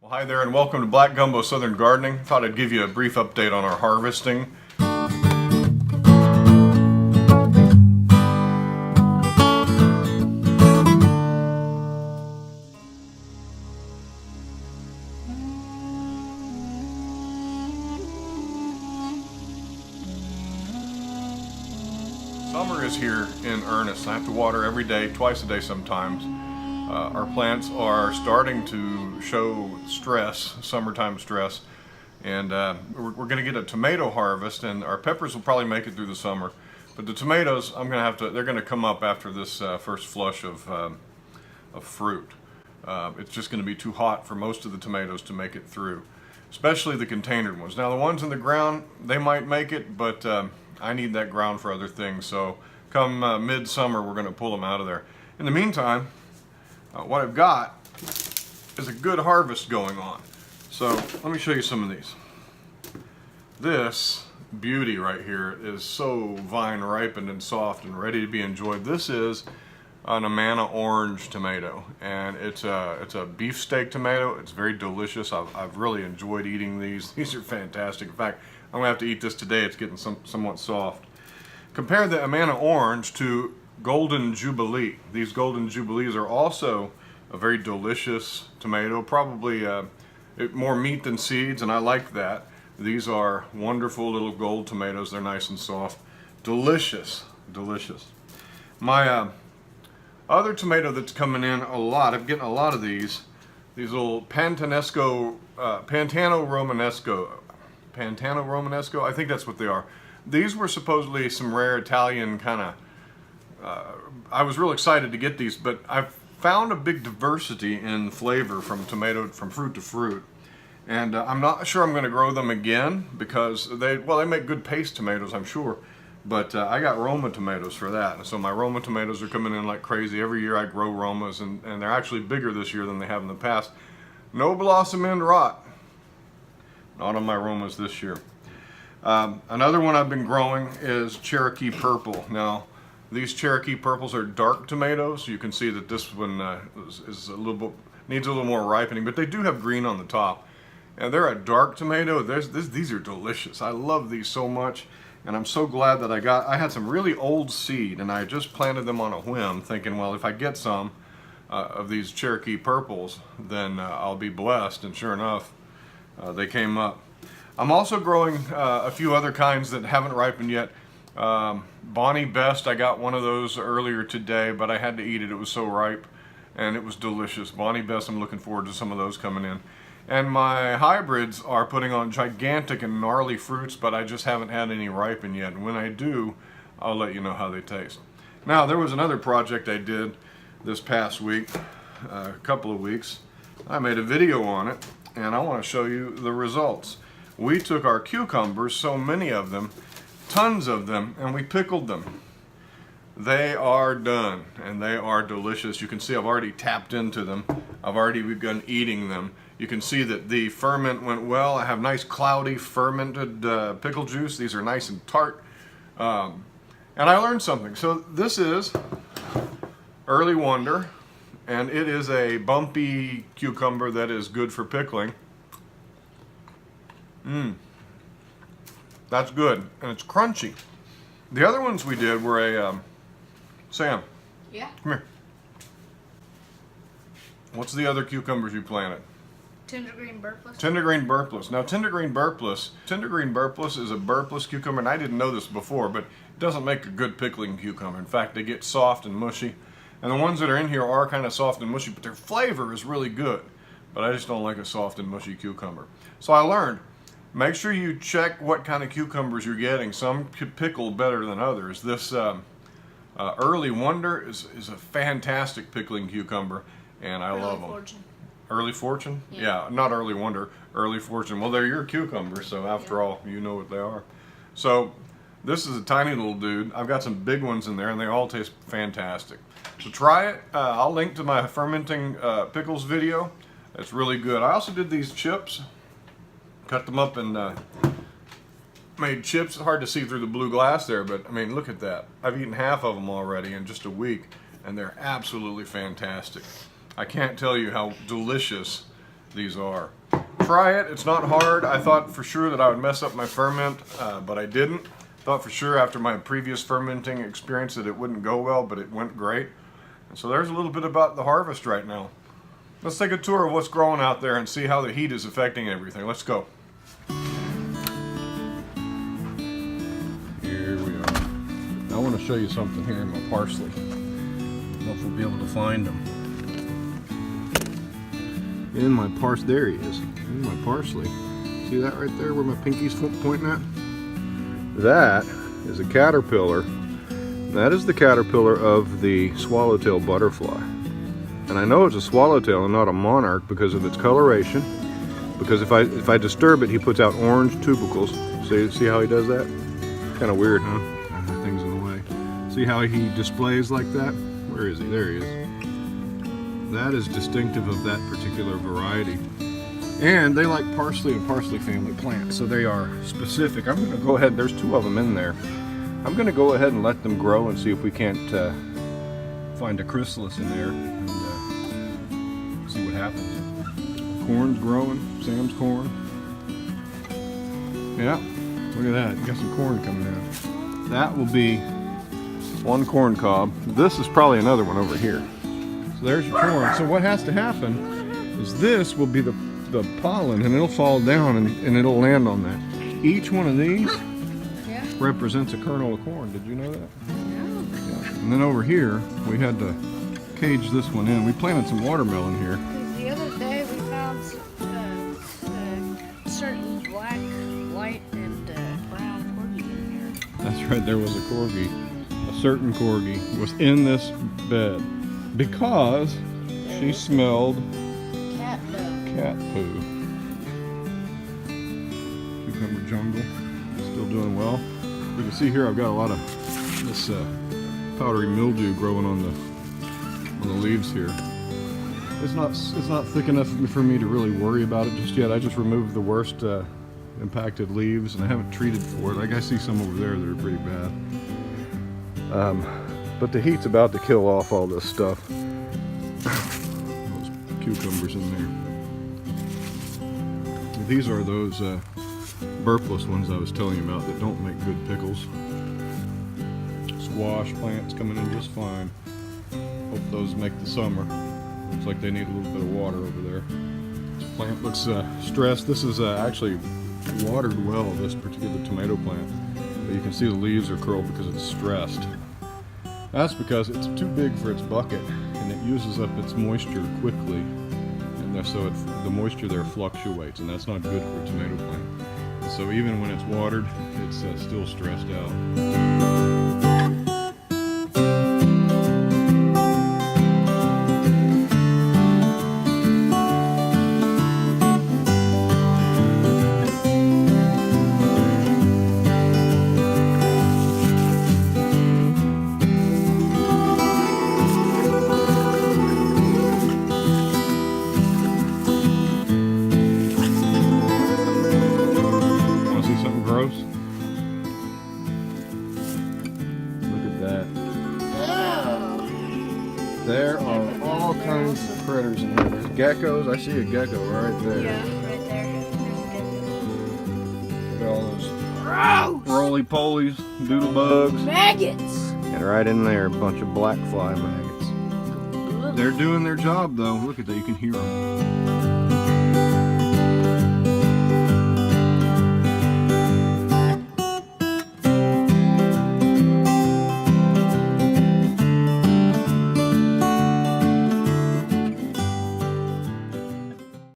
Well, hi there and welcome to Black Gumbo Southern Gardening. Thought I'd give you a brief update on our harvesting. Summer is here in earnest. I have to water every day, twice a day sometimes. Our plants are starting to show stress, summertime stress, and we're going to get a tomato harvest, and our peppers will probably make it through the summer. But the tomatoes, they're going to come up after this first flush of fruit. It's just going to be too hot for most of the tomatoes to make it through, especially the containered ones. Now the ones in the ground, they might make it, but I need that ground for other things. So come midsummer, we're going to pull them out of there. In the meantime, what I've got is a good harvest going on. So let me show you some of these. This beauty right here is so vine ripened and soft and ready to be enjoyed. This is an Amana orange tomato, and it's a beefsteak tomato. It's very delicious. I've really enjoyed eating these. These are fantastic. In fact, I'm gonna have to eat this today. It's getting somewhat soft. Compare the Amana orange to Golden Jubilee. These Golden Jubilees are also a very delicious tomato, probably more meat than seeds, and I like that. These are wonderful little gold tomatoes. They're nice and soft. Delicious, delicious. My other tomato that's coming in a lot, I'm getting a lot of these little Pantano Romanesco, I think that's what they are. These were supposedly some rare Italian kind of, I was real excited to get these, but I've found a big diversity in flavor from fruit to fruit. And I'm not sure I'm going to grow them again because they make good paste tomatoes, I'm sure. But I got Roma tomatoes for that. And so my Roma tomatoes are coming in like crazy. Every year I grow Romas, and they're actually bigger this year than they have in the past. No blossom end rot. Not on my Romas this year. Another one I've been growing is Cherokee Purple. Now, these Cherokee Purples are dark tomatoes. You can see that this one is needs a little more ripening, but they do have green on the top. And they're a dark tomato. These are delicious. I love these so much, and I'm so glad that I had some really old seed, and I just planted them on a whim, thinking, well, if I get some of these Cherokee Purples, then I'll be blessed. And sure enough, they came up. I'm also growing a few other kinds that haven't ripened yet. Bonnie Best, I got one of those earlier today, but I had to eat it. It was so ripe, and it was delicious. Bonnie Best, I'm looking forward to some of those coming in. And my hybrids are putting on gigantic and gnarly fruits, but I just haven't had any ripen yet. And when I do, I'll let you know how they taste. Now, there was another project I did this past week, a couple of weeks. I made a video on it, and I want to show you the results. We took our cucumbers, so many of them, tons of them, and we pickled them. They are done, and they are delicious. You can see I've already tapped into them. I've already begun eating them. You can see that the ferment went well. I have nice cloudy fermented pickle juice. These are nice and tart. And I learned something. So this is Early Wonder, and it is a bumpy cucumber that is good for pickling. That's good, and it's crunchy. The other ones we did were a, Sam. Yeah? Come here. What's the other cucumbers you planted? Tender green burpless. Tender green burpless. Now, tender green burpless is a burpless cucumber, and I didn't know this before, but it doesn't make a good pickling cucumber. In fact, they get soft and mushy, and the ones that are in here are kind of soft and mushy, but their flavor is really good. But I just don't like a soft and mushy cucumber. So I learned, make sure you check what kind of cucumbers you're getting. Some pickle better than others. This Early Wonder is a fantastic pickling cucumber, and I love them. Fortune. Early Fortune? Yeah, not Early Wonder, Early Fortune. Well, they're your cucumbers, so after all, you know what they are. So this is a tiny little dude. I've got some big ones in there, and they all taste fantastic. So try it. I'll link to my fermenting pickles video. It's really good. I also did these chips. Cut them up and made chips. It's hard to see through the blue glass there, but I mean, look at that. I've eaten half of them already in just a week, and they're absolutely fantastic. I can't tell you how delicious these are. Try it. It's not hard. I thought for sure that I would mess up my ferment, but I didn't. Thought for sure after my previous fermenting experience that it wouldn't go well, but it went great. And so there's a little bit about the harvest right now. Let's take a tour of what's growing out there and see how the heat is affecting everything. Let's go. Here we are. I want to show you something here in my parsley. I don't know if we'll be able to find them. In my parsley, there he is. In my parsley. See that right there where my pinky's pointing at? That is a caterpillar. That is the caterpillar of the swallowtail butterfly. And I know it's a swallowtail and not a monarch because of its coloration. Because if I disturb it, he puts out orange tubercles. See how he does that? Kind of weird, huh? Things in the way. See how he displays like that? Where is he? There he is. That is distinctive of that particular variety. And they like parsley and parsley family plants, so they are specific. I'm going to go ahead, there's 2 of them in there. I'm going to go ahead and let them grow and see if we can't find a chrysalis in there and see what happens. Corn's growing, Sam's corn. Yeah, look at that, got some corn coming out. That will be 1 corn cob. This is probably another one over here. So there's your corn. So what has to happen is this will be the pollen, and it'll fall down and it'll land on that. Each one of these represents a kernel of corn. Did you know that? No. Yeah. And then over here, we had to cage this one in. We planted some watermelon here. The other day we found certain black, white, and brown corgi in here. That's right, there was a corgi. A certain corgi was in this bed because she smelled cat poo. Cucumber jungle, still doing well. You can see here I've got a lot of this powdery mildew growing on the leaves here. It's not thick enough for me to really worry about it just yet. I just removed the worst impacted leaves and I haven't treated for it. Like I see some over there that are pretty bad. But the heat's about to kill off all this stuff. Those cucumbers in there. These are those burpless ones I was telling you about that don't make good pickles. Squash plants coming in just fine. Hope those make the summer. Looks like they need a little bit of water over there. This plant looks stressed. This is actually watered well, this particular tomato plant. But you can see the leaves are curled because it's stressed. That's because it's too big for its bucket and it uses up its moisture quickly. So the moisture there fluctuates, and that's not good for a tomato plant. And so even when it's watered, it's still stressed out. There are all kinds of critters in here. There's geckos. I see a gecko right there. Yeah, right there. Look at all those roly-polies, doodle bugs. Maggots! And right in there, a bunch of black fly maggots. They're doing their job though. Look at that, you can hear them.